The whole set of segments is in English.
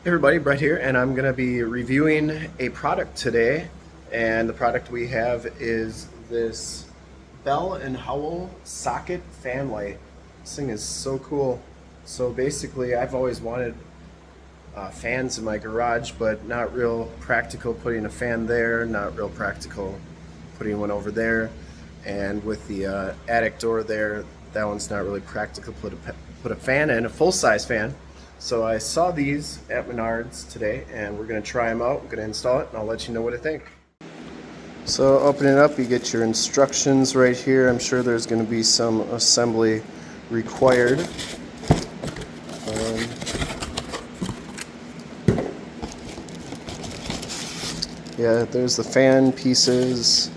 Hey everybody, Brett here, and I'm going to be reviewing a product today. And the product we have is this Bell and Howell socket fan light. This thing is so cool. So basically, I've always wanted fans in my garage, but not real practical putting a fan there, not real practical putting one over there. And with the attic door there, that one's not really practical to put a fan in, a full-size fan. So I saw these at MENARDS today, and we're going to try them out. We're going to install it, and I'll let you know what I think. So open it up, you get your instructions right here. I'm sure there's going to be some assembly required. Yeah, there's the fan pieces.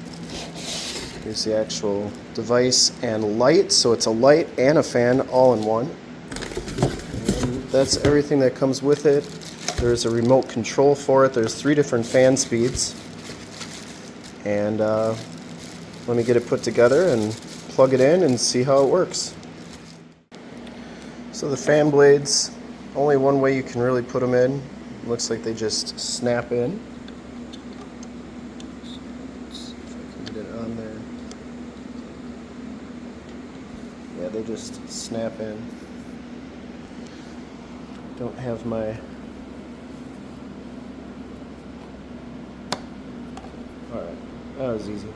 Here's the actual device and light. So it's a light and a fan all in one. That's everything that comes with it. There's a remote control for it. There's 3 different fan speeds. And let me get it put together and plug it in and see how it works. So the fan blades, only one way you can really put them in. Looks like they just snap in. Let's see if I can get it on there. Yeah, they just snap in. Don't have my alright, that was easy.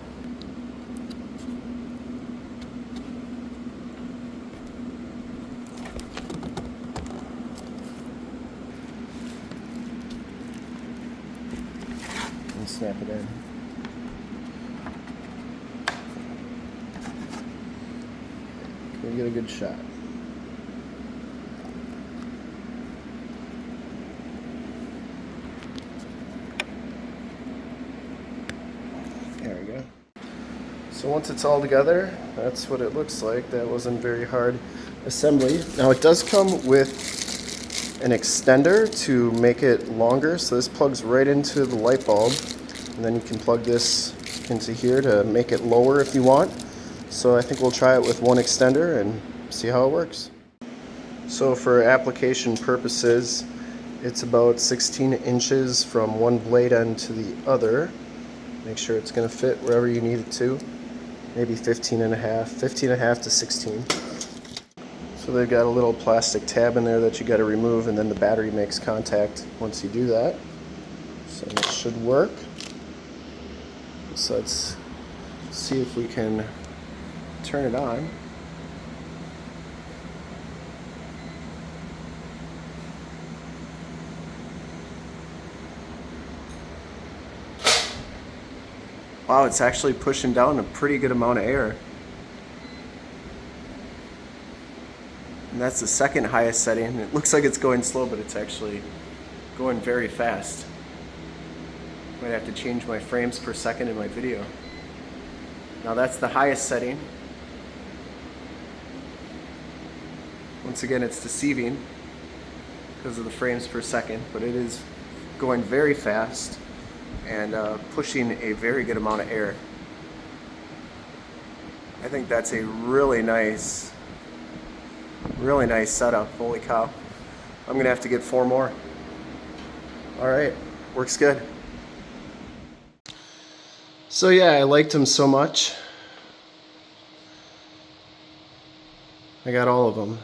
And snap it in. Can we get a good shot? There we go. So once it's all together, that's what it looks like. That wasn't very hard assembly. Now it does come with an extender to make it longer. So this plugs right into the light bulb. And then you can plug this into here to make it lower if you want. So I think we'll try it with one extender and see how it works. So for application purposes, it's about 16 inches from one blade end to the other. Make sure it's going to fit wherever you need it to. Maybe 15 and a half to 16. So they've got a little plastic tab in there that you got to remove, and then the battery makes contact once you do that. So it should work. So let's see if we can turn it on. Wow, it's actually pushing down a pretty good amount of air. And that's the second highest setting. It looks like it's going slow, but it's actually going very fast. Might have to change my frames per second in my video. Now that's the highest setting. Once again, it's deceiving because of the frames per second, but it is going very fast and pushing a very good amount of air. I think that's a really nice setup. Holy cow. I'm gonna have to get 4 more. Alright, works good. So yeah, I liked them so much. I got all of them.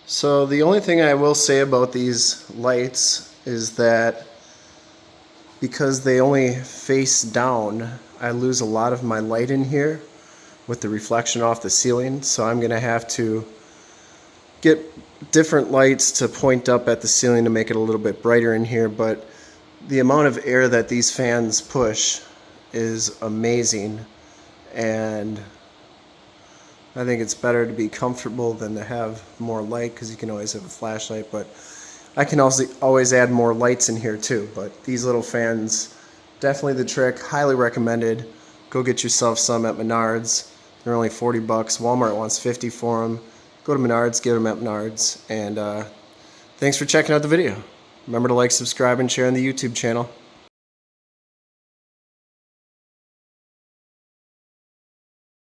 So the only thing I will say about these lights is that because they only face down, I lose a lot of my light in here with the reflection off the ceiling. So I'm going to have to get different lights to point up at the ceiling to make it a little bit brighter in here. But the amount of air that these fans push is amazing, and I think it's better to be comfortable than to have more light, because you can always have a flashlight, but I can also always add more lights in here too. But these little fans, definitely the trick, highly recommended. Go get yourself some at MENARDS. They're only 40 bucks. Walmart wants 50 for them. Go to MENARDS, get them at MENARDS. And thanks for checking out the video. Remember to like, subscribe, and share on the YouTube channel.